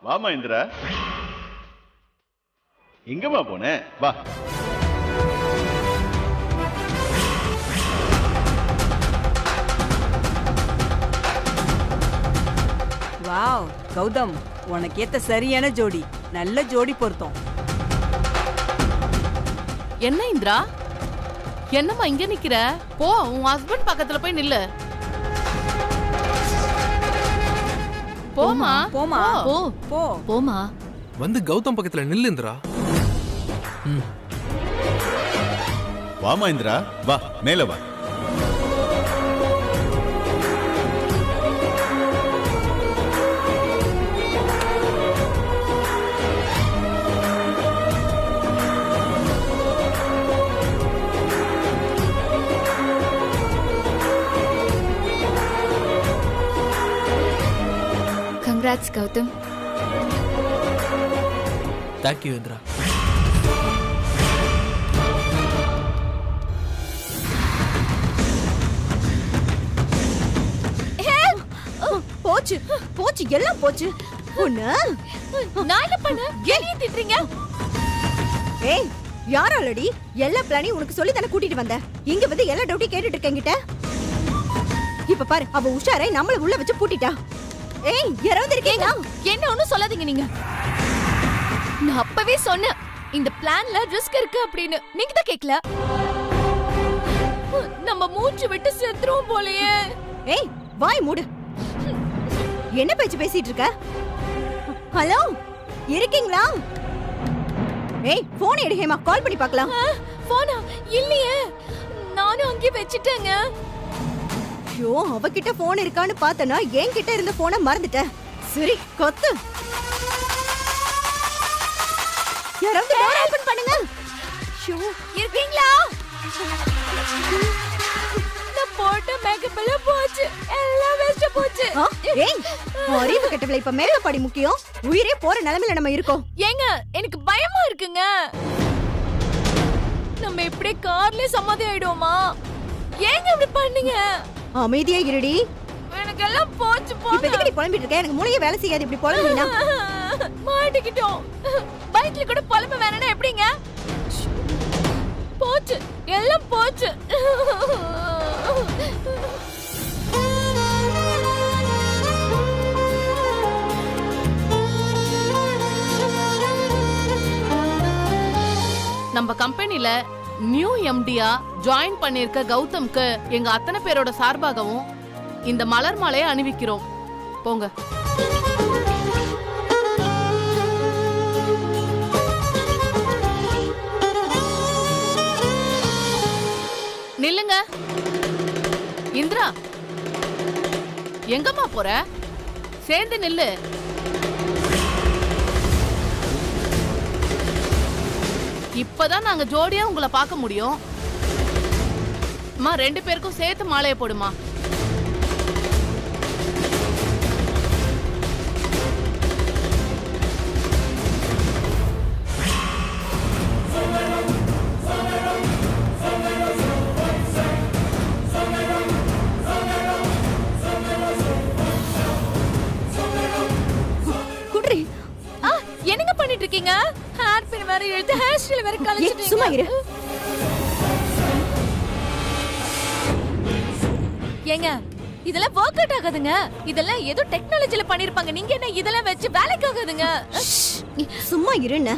வாமா இந்திரா, எங்கம்மா போன? வா. வாவ் கௌதம், உனக்கு ஏத்த சரியான ஜோடி, நல்ல ஜோடி பொருத்தம். என்ன இந்திரா, என்னம்மா இங்க நிக்கிற? போ, உன் ஹஸ்பண்ட் பக்கத்துல போய் நில்லு. போமா போமா போ போ போமா. வந்து கௌதம் பக்கத்துல நில்லு இந்திரா. வாமா இந்திரா, வா மேல வா. Congrats, Gautam. Thank you, Indra. போச்சு போச்சு எல்லாம் போச்சு. நான் என்ன பண்ண? ஏன் திட்டுறீங்க? ஏய், யாராலடி எல்லா பிளானையும் உனக்கு சொல்லி தானே கூட்டிட்டு வந்த? இங்க வந்து எல்லா டவுட்டையும் கேட்டுட்டு இருக்கேங்கிட்ட. இப்ப பாரு, அவ உஷாரை நம்மள உள்ள வச்சு பூட்டிட்டா. ஏய், யாராவது இருக்கீங்க? என்ன ஒண்ணும் சொல்லாதீங்க நீங்க. நான் அப்பவே சொன்னேன் இந்த பிளான்ல ரிஸ்க் இருக்கு அப்படின்னு. நீங்க தான் கேக்கல. நம்ம மூச்சு விட்டு செத்துறோம் போலயே. ஏய், வாய் மூடு. என்ன பேச்சு பேசிட்டு இருக்க? ஹலோ, இருக்கீங்களா? ஏய், போன் எடு ஹேமா, கால் பண்ணி பார்க்கலாம். போனா இல்லையே, நானும் அங்கே வச்சிட்டேங்க. ஐயோ, அவகிட்ட போன் இருக்கான்னு பார்த்தனா என்கிட்ட இருந்த போனை மறந்துட்டேன். சரி, கொத்து. யாராவது டோர் ஓபன் பண்ணுங்க. ஐயோ, இருக்கீங்களா? நான் போட்ட மேக்கப் எல்லாம் போச்சு, எல்லாம் வேஸ்ட் போச்சு. ஏய், அறிவு கெட்டவளே, இப்ப மேக்கப் படி முக்கியம். உயிரே போற நிலைமையில நம்ம இருக்கோம். ஏங்க, எனக்கு பயமா இருக்குங்க. நம்ம இப்படியே கார்ல சமாதி ஆயிடுவோமா? ஏங்க இப்படி பண்ணீங்க? அமைதியா இருடி. எனக்கு எல்லாம் போச்சு. இப்ப எதுக்கு நீ புலம்பிட்டு இருக்க? எனக்கு மூளையே வேலை செய்யாது இப்படி புலம்பினா. மாட்டிக்கிட்டோம். பைக்ல கூட புலம்ப வேணா எப்படிங்க? போச்சு, எல்லாம் போச்சு. நம்ம கம்பெனில நியூ எம்டியா ஜாயின் பண்ணிருக்க கௌதம்க்கு எங்க அத்தனை பேரோட சார்பாகவும் இந்த மலர் மாலையை அணிவிக்கிறோம். போங்க. நில்லுங்க. இந்திரா, எங்கம்மா போற? சேர்ந்து நில்லு. இப்பதான் நாங்க ஜோடியா உங்களை பார்க்க முடியும். அம்மா, 2 பேருக்கும் சேர்த்து மாலையை போடுமா. குட்ரி, என்னங்க பண்ணிட்டு இருக்கீங்க? ஹேர் பின் வேற இழுத்து ஹேர் ஸ்டைல் வேற கலச்சிட்டீங்க. சும்மா இரு. ஏங்க, இதெல்லாம் வொர்க் அவுட் ஆகாதுங்க. இதெல்லாம் ஏதோ டெக்னாலஜில பண்ணிருப்பாங்க. நீங்க என்ன இதெல்லாம் வச்சு வேலைக்கு ஆகாதுங்க. சும்மா இருன்னு.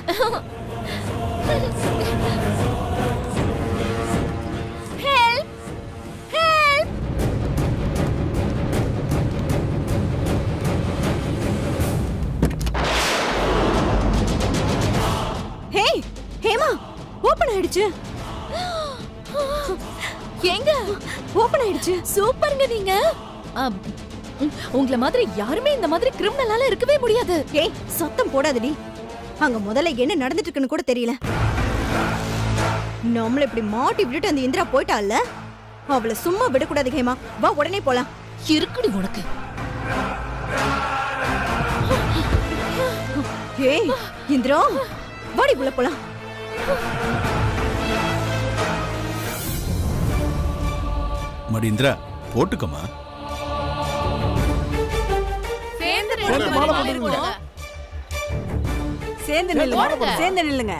Help, help. Hey, Hema, open ஆயிடுச்சு. ஏங்க, ஓபன் ஆயிடுச்சு. சூப்பர்ங்க நீங்க. உங்கள மாதிரி யாருமே இந்த மாதிரி கிரிமினலால இருக்கவே முடியாது. ஏய், சத்தம் போடாதடி. அங்க முதல்ல என்ன நடந்துட்டு இருக்குன்னு கூட தெரியல. நம்மள இப்படி மாட்டி விட்டுட்டு அந்த இந்திரா போயிட்டால, அவளை சும்மா விடக்கூடாது ஹேமா. வா, உடனே போலாம். இருக்குடி உனக்கு. ஏய் இந்திரா, வாடி உள்ள போலாம். மடி இந்திரா, போட்டுக்கமா. சேர்ந்து ஒழுங்கு மாதிரி மாலை போடுங்க. சேர்ந்து நில்லுங்க, சேர்ந்து நில்லுங்க.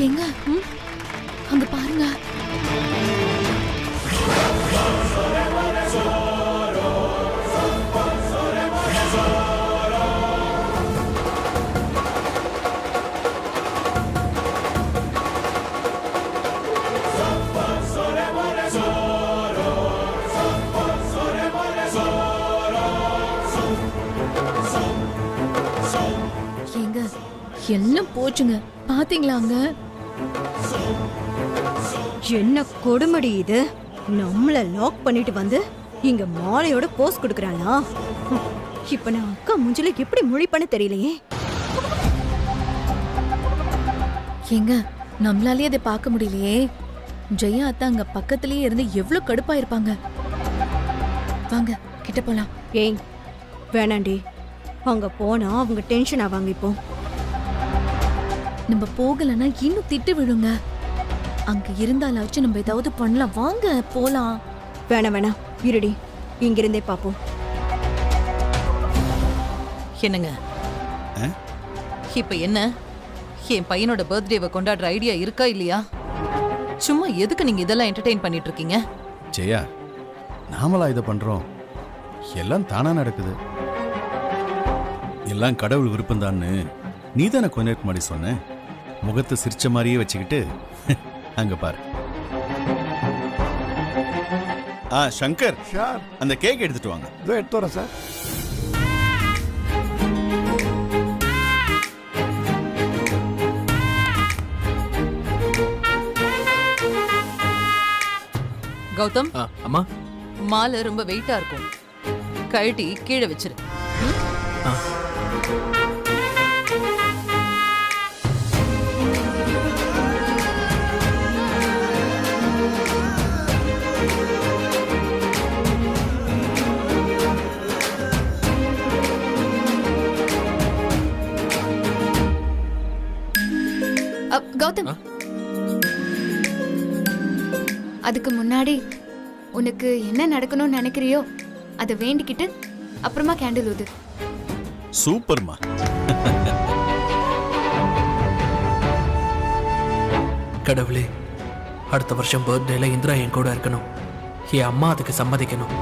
எங்க அங்க பாருங்க. எங்க எல்லாம் போச்சுங்க, பாத்தீங்களாங்க? என்ன கொடுமடி இது! நம்மள லாக் பண்ணிட்டு வந்து இங்க மாலையோட போஸ் கொடுக்கறானா? இப்ப நான் அக்கா மூஞ்சில எப்படி முழிப்பன்னு தெரியலையே. எங்க நம்மளாலே அதை பார்க்க முடியலையே. ஜெயா அத்தா அங்க பக்கத்திலேயே இருந்து எவ்வளவு கடுப்பா இருப்பாங்க. வாங்க கிட்ட போலாம். ஏய் வேணாண்டி, அங்க போனா அவங்க டென்ஷன் ஆவாங்க. இப்போ நம்ம போகலன்னா இன்னும் திட்டு விழுங்க. அங்க இருந்தாலாச்சும் நம்ம ஏதாவது பண்ணலாம். வாங்க போலாம். வேணாம் வேணாம், இருடி, இங்கிருந்தே பாப்போம். என்னங்க இப்ப என்ன, என் பையனோட பர்த்டேவை கொண்டாடுற ஐடியா இருக்கா இல்லையா? சும்மா எதுக்கு நீங்க இதெல்லாம் என்டர்டெயின் பண்ணிட்டு இருக்கீங்க? ஜெயா, நாமளா இதை பண்றோம்? எல்லாம் தானா நடக்குது. எல்லாம் கடவுள் விருப்பம்தான்னு நீ தானே கொஞ்ச நேரத்துக்கு முன்னாடி சொன்ன. முகத்தை சிரிச்ச மாதிரியே வச்சுக்கிட்டு அங்க பாரு. சங்கர், அந்த கேக் எடுத்துட்டு வாங்க. எடுத்து வரேன் சார். கௌதம், அம்மா. மாலை ரொம்ப வெயிட்டா இருக்கும், கழட்டி கீழே வச்சிரு. கௌதம், அதுக்கு முன்னாடி உனக்கு என்ன நடக்கணும்னு நினைக்கிறியோ அதை வேண்டிக்கிட்டு அப்புறமா கேண்டில் ஊது. சூப்பர்மா. கடவுளே, அடுத்த வருஷம் பர்த்டேல இந்திரா என் கூட இருக்கணும். என் அம்மா அதுக்கு சம்மதிக்கணும்.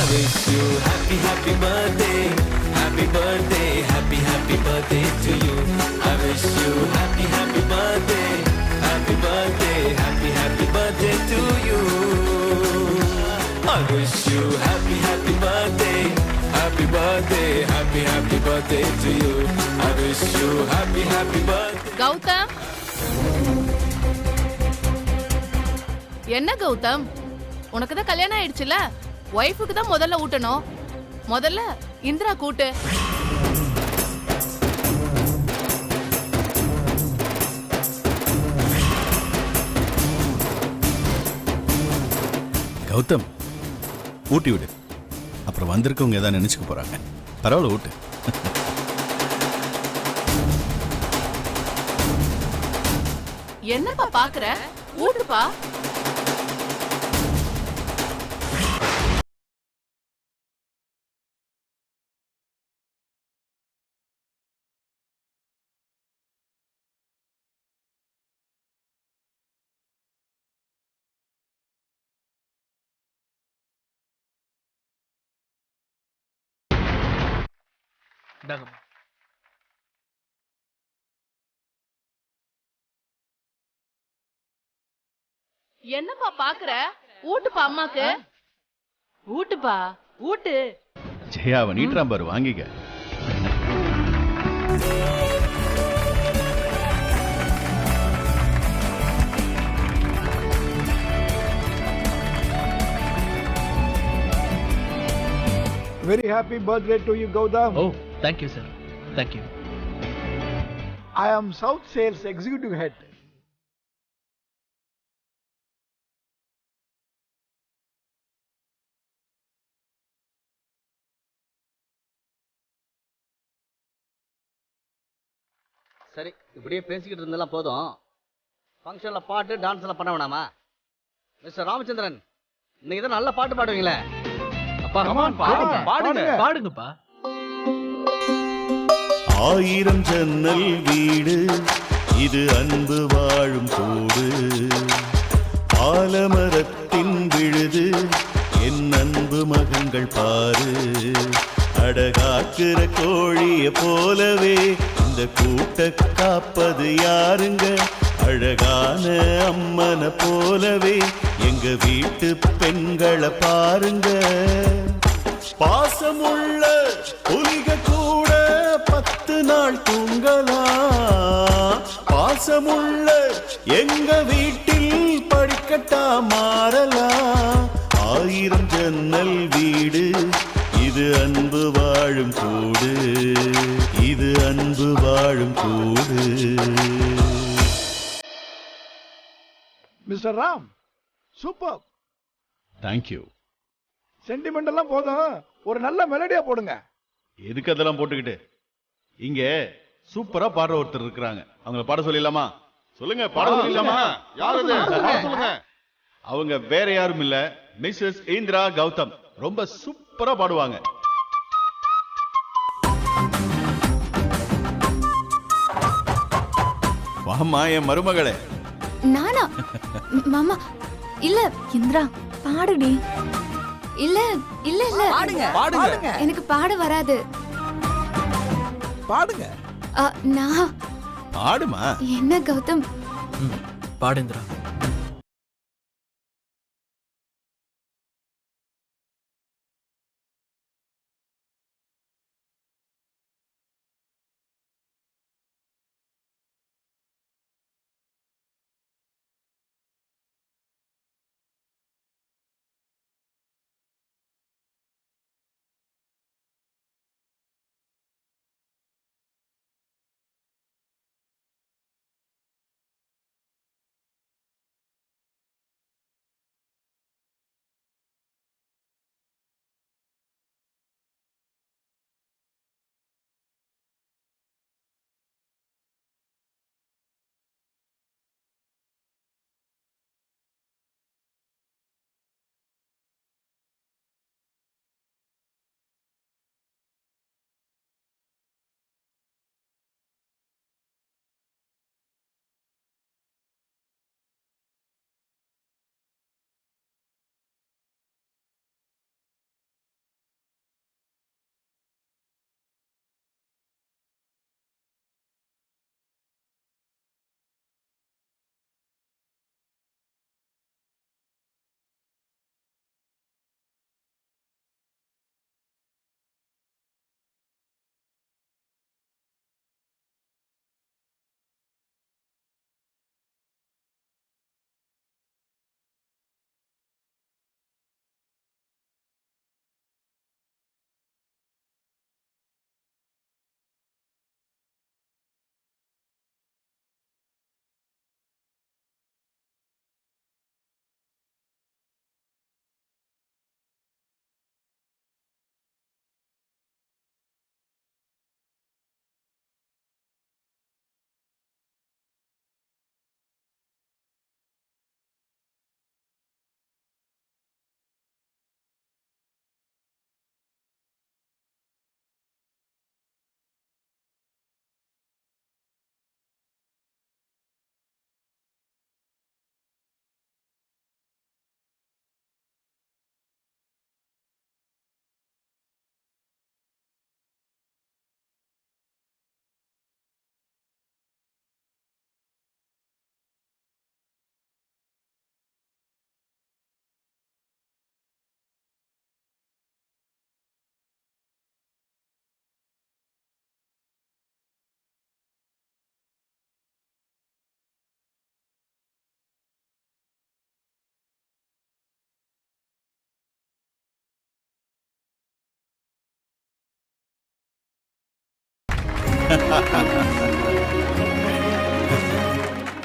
I wish you happy, happy birthday, happy birthday, happy, happy birthday to you. I wish you happy, happy birthday, happy birthday, happy, happy birthday to you. I wish you happy, happy birthday, happy birthday, happy, happy birthday to you. I wish you happy, happy birthday. Gautham, என்ன கௌதம், உனக்கு தான் கல்யாணம் ஆயிடுச்சுல, ஒய்ஃபுக்கு தான் முதல்ல ஊட்டணும். முதல்ல இந்திரா கூட்டு. கௌதம், ஊட்டி விடு. அப்புறம் வந்திருக்கவங்க ஏதாவது நினைச்சுக்க போறாங்க. பரவாயில்ல, ஊட்டு. என்னப்பா பாக்குற, ஊட்டுப்பா. என்னப்பா பாக்குற, ஊட்டுப்பா அம்மாக்கு. ஊட்டுப்பா. ஊட்டு. ஜெயாவை நீட்டுறான் பாரு, வாங்கிக்க. Very happy birthday to you, Gautam. ஓ thank you sir, thank you. I am South Sales Executive Head. சரி, இப்படியே பேசிக்கிட்டு இருந்தெல்லாம் போதும். ஃபங்க்ஷன்ல பாட்டு டான்ஸ் எல்லாம் பண்ண வேணாமா? மிஸ்டர் ராமச்சந்திரன், இன்னைக்கு தான் நல்ல பாட்டு பாடுவீங்களே. அப்பா பாடுங்க. பாடுங்கப்பா. ஆயிரம் ஜன்னல் வீடு இது அன்பு வாழும் கூடு, ஆலமரத்தின் விழுது என் அன்பு மகன்கள் பாரு, அடகாக்குற கோழிய போலவே இந்த கூட்ட காப்பது யாருங்க, அழகான அம்மனை போலவே எங்க வீட்டு பெண்களை பாருங்க, பாசமுள்ள புலிக கூட 10 நாள் தூங்கலாம், பாசமுள்ள எங்க வீட்டில் படிக்கட்டா மாறலாம், ஆயிரம் ஜன்னல் வீடு இது அன்பு வாழும் கூடு, இது அன்பு வாழும் கூடு. Mister Ram, super. Thank you. Sentiment எல்லாம் போதும், ஒரு நல்ல மெலடியா போடுங்க. எதுக்கு அதெல்லாம் போட்டுக்கிட்டு? இங்க சூப்பரா பாடுற ஒருத்தர் இருக்கிறாங்க, அவங்கள பாட சொல்லிடலாமா? சொல்லுங்க, பாட சொல்லிடலாமா? சொல்லுங்க. அவங்க வேற யாரும் இல்ல, மிஸ்ஸஸ் இந்திரா கௌதம். ரொம்ப சூப்பரா பாடுவாங்க. வாமா என் மருமகளே. நானா? மாமா இல்ல. இந்திரா பாடுடி. இல்ல இல்ல இல்ல பாடுங்க. எனக்கு பாட வராது. பாடுங்க. நான் பாடுமா? என்ன கௌதம்? பாடுந்திரா.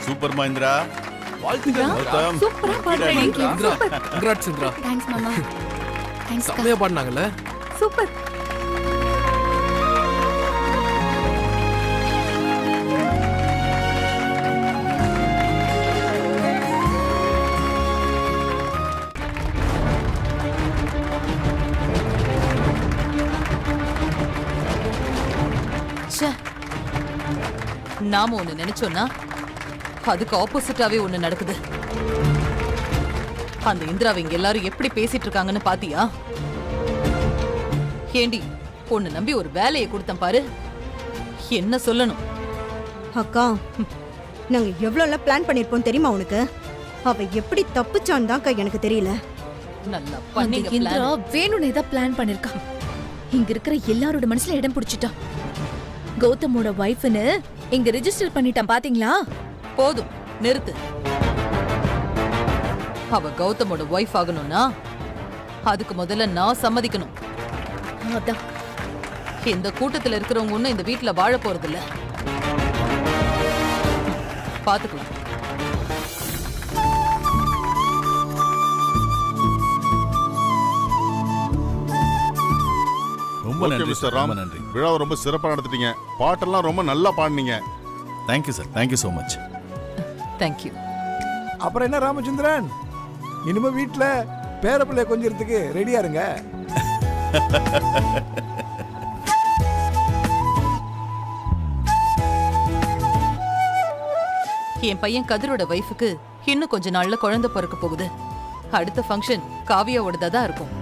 சூப்பர் மஹிந்திரா. வாழ்த்துக்கள் கௌதம். சூப்பரா பாடுறீங்க இந்திரா கங்க்ராட்ஸ் இந்திரா தேங்க்ஸ் மாமா. தேங்க்ஸ் அக்கா. செம்மையா பாடினாங்கல்ல. சூப்பர். நாம ஒண்ணு நினைச்சோம்னா அதுக்கு ஆப்போசிட்டாவே ஒண்ணு நடக்குது. அந்த இந்திராவை இங்க எல்லாரும் எப்படி பேசிட்டு இருக்காங்கன்னு பாத்தியா? ஏண்டி பொண்ணு நம்பி ஒரு வேலையை கொடுத்தேன் பாரு, என்ன சொல்லணும்? அக்கா நாங்க எவ்வளவு பிளான் பண்ணிருப்போம் தெரியுமா உனக்கு? அவ எப்படி தப்பிச்சான்னு தான் எனக்கு தெரியல. நல்லா அந்த பண்ணீங்க இந்திரா plan. வேணும்னே தான் பிளான் பண்ணிருக்கா. இங்க இருக்கிற எல்லாரோட மனசுல இடம் பிடிச்சிட்டா. கௌதமோட வைஃப்னு இங்க ரெஜிஸ்டர் பண்ணிட்டான் பாத்தீங்களா? போதும் நிறுத்து. அவ கௌதமோட ஒய்ஃப் ஆகணும்னா அதுக்கு முதல்ல நான் சம்மதிக்கணும். அதான் இந்த கூட்டத்துல இருக்கிறவங்க ஒண்ணும் இந்த வீட்டுல வாழ போறது இல்ல. பாத்துக்கலாம். ரொம்ப நன்றி மிஸ்டர் ராம். நன்றி. விழாவை ரொம்ப சிறப்பாக நடத்திட்டீங்க. பாட்டெல்லாம் ரொம்ப நல்லா பாடினீங்க. Thank you sir. Thank you so much. Thank you. அப்புறம் என்ன ராமச்சந்திரன், இனிமே வீட்டுல பேரப்பிள்ளைய கொஞ்சிறதுக்கு ரெடியா இருங்க. என் பையன் கதிரோட வைஃபுக்கு இன்னும் கொஞ்ச நாள்ல குழந்தை பிறக்க போகுது. அடுத்த ஃபங்க்ஷன் காவியாவோடதா தான் இருக்கும்.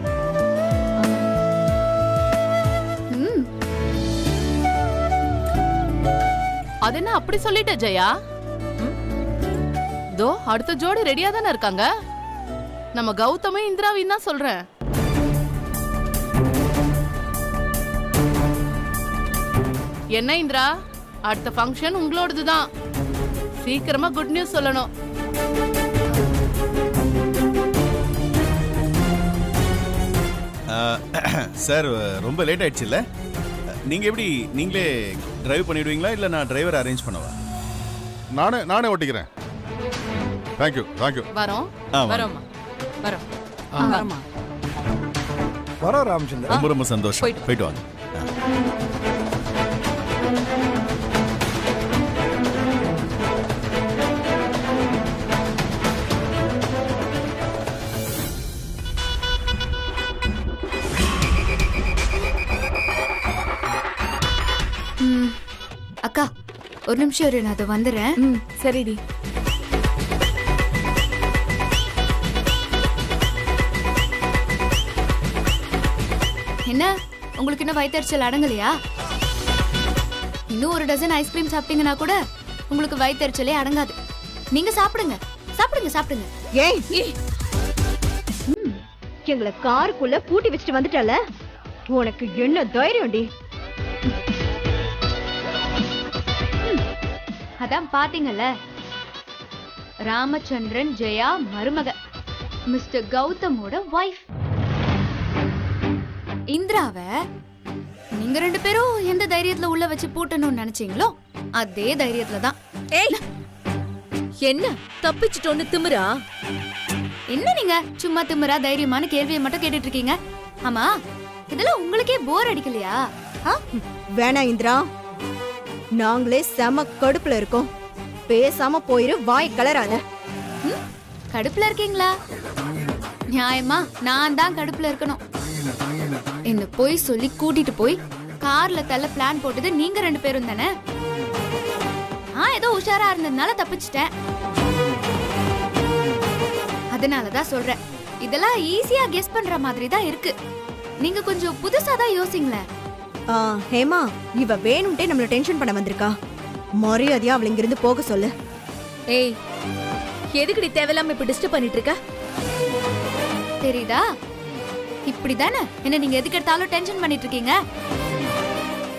அது என்ன அப்படி சொல்லிட்ட ஜெயா? தோ அடுத்த ஜோடி ரெடியா தானே இருக்காங்க. நம்ம கௌதமே இந்திராவின் தான் சொல்றேன். என்ன இந்திரா, அடுத்த ஃபங்க்ஷன் உங்களோடது தான். சீக்கிரமா குட் நியூஸ் சொல்லணும். சார் ரொம்ப லேட் ஆயிடுச்சு இல்ல? நீங்க எப்படி நீங்களே டிரைவ் பண்ணிடுவீங்களா இல்ல நான் டிரைவர் அரேஞ்ச் பண்ணவா? நானே ஓட்டிக்கிறேன். Thank you thank you. வரோம். வரோம்மா. வரோம். ஆமா. வரோம் ராமச்சந்திரன். ரொம்ப ரொம்ப சந்தோஷம். போயிட்டு வாங்க. அக்கா ஒரு நிமிஷம் இரு, நான் அதை வந்துடுறேன். சரிடி. என்ன உங்களுக்கு இன்னும் வயிற்றுச்சல் அடங்கலையா? இன்னும் ஒரு டசன் ஐஸ்கிரீம் சாப்பிட்டீங்கன்னா கூட உங்களுக்கு வயிற்றுச்சலே அடங்காது. நீங்க சாப்பிடுங்க சாப்பிடுங்க சாப்பிடுங்க. ஏய் எங்களை காருக்குள்ள பூட்டி வச்சுட்டு வந்துட்டல, உனக்கு என்ன தைரியம்டி? அதான் பாத்தீங்கல்ல, ராமச்சந்திரன் ஜெயா மருமக, மிஸ்டர் கௌதமோட வைஃப் இந்திராவ நீங்க ரெண்டு பேரும் எந்த தைரியத்துல உள்ள வச்சு பூட்டணும்னு நினைச்சீங்களோ அதே தைரியத்துல தான். ஏய் என்ன தப்பிச்சிட்டோன்னு திமிரா? என்ன நீங்க சும்மா திமிரா தைரியமான கேள்வியை மட்டும் கேட்டுட்டு இருக்கீங்க? ஆமா இதெல்லாம் உங்களுக்கே போர் அடிக்கலையா? வேணா இந்திரா, நாங்களே செம கடுப்புல இருக்கோம். பேசாம போயிரு, வாய் கலராத. கடுப்புல இருக்கீங்களா? நியாயமா நான் தான் கடுப்புல இருக்கணும். என்ன போய் சொல்லி கூட்டிட்டு போய் கார்ல தள்ள பிளான் போட்டது நீங்க ரெண்டு பேரும் தானே. ஏதோ உஷாரா இருந்ததுனால தப்பிச்சிட்டேன். அதனாலதான் சொல்றேன், இதெல்லாம் ஈஸியா கெஸ் பண்ற மாதிரி தான் இருக்கு. நீங்க கொஞ்சம் புதுசா தான் யோசிங்களேன். ஹேமா, இவ வேணும்ட்டே நம்மள டென்ஷன் பண்ண வந்திருக்கா. மரியாதையா அவளை இங்கிருந்து போக சொல்லு. ஏய் எதுக்குடி தேவையில்லாம இப்ப டிஸ்டர்ப் பண்ணிட்டு இருக்க? தெரியுதா? இப்படிதானே என்ன நீங்க எதுக்கு எடுத்தாலும் டென்ஷன் பண்ணிட்டு இருக்கீங்க.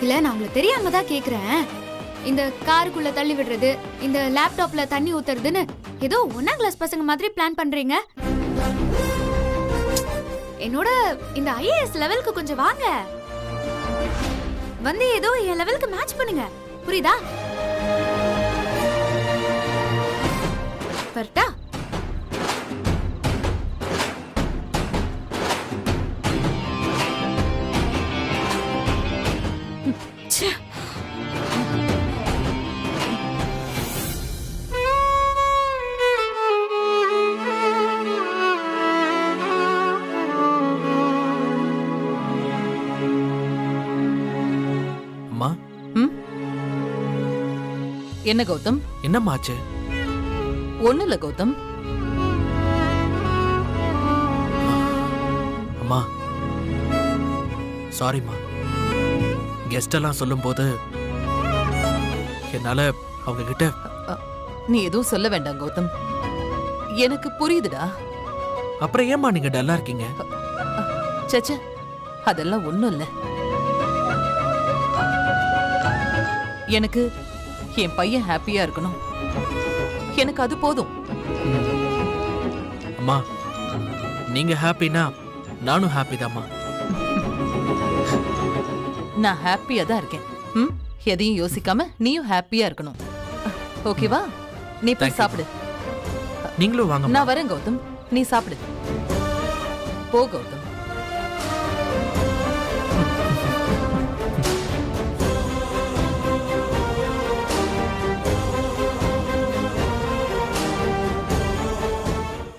இல்ல நான் உங்களுக்கு தெரியாம தான் கேக்குறேன். இந்த காருக்குள்ள தள்ளி விடுறது, இந்த லேப்டாப்ல தண்ணி ஊத்துறதுன்னு ஏதோ 1ஆம் கிளாஸ் பசங்க மாதிரி பிளான் பண்றீங்க. என்னோட இந்த ஐஏஎஸ் லெவலுக்கு கொஞ்சம் வாங்க. வந்து ஏதோ என் லெவலுக்கு மேட்ச் பண்ணுங்க, புரியுதா? பர்ட்டா அம்மா என்ன கௌதம்? என்னம்மாச்சு? ஒண்ணு இல்ல கௌதம். அம்மா சாரிம்மா. கெஸ்ட் எல்லாம் சொல்லும்போது என்னால அவங்க கிட்ட நீ எதுவும் சொல்ல வேண்டாம் கௌதம், எனக்கு புரியுதுடா. அப்புறம் ஏம்மா நீங்க டல்லா இருக்கீங்க? சச்ச, அதெல்லாம் ஒண்ணும் இல்ல. எனக்கு என் பையன் ஹாப்பியா இருக்கணும், எனக்கு அது போதும். அம்மா நீங்க ஹாப்பினா நானும் ஹாப்பி தாம்மா. நான் ஹாப்பியா தான் இருக்கேன். எதையும் யோசிக்காம நீயும் ஹாப்பியா இருக்கணும். ஓகேவா? நீ போய் சாப்பிடு. நீங்களும் வாங்க. நான் வரேன் கௌதம், நீ சாப்பிடு. போ கௌதம்.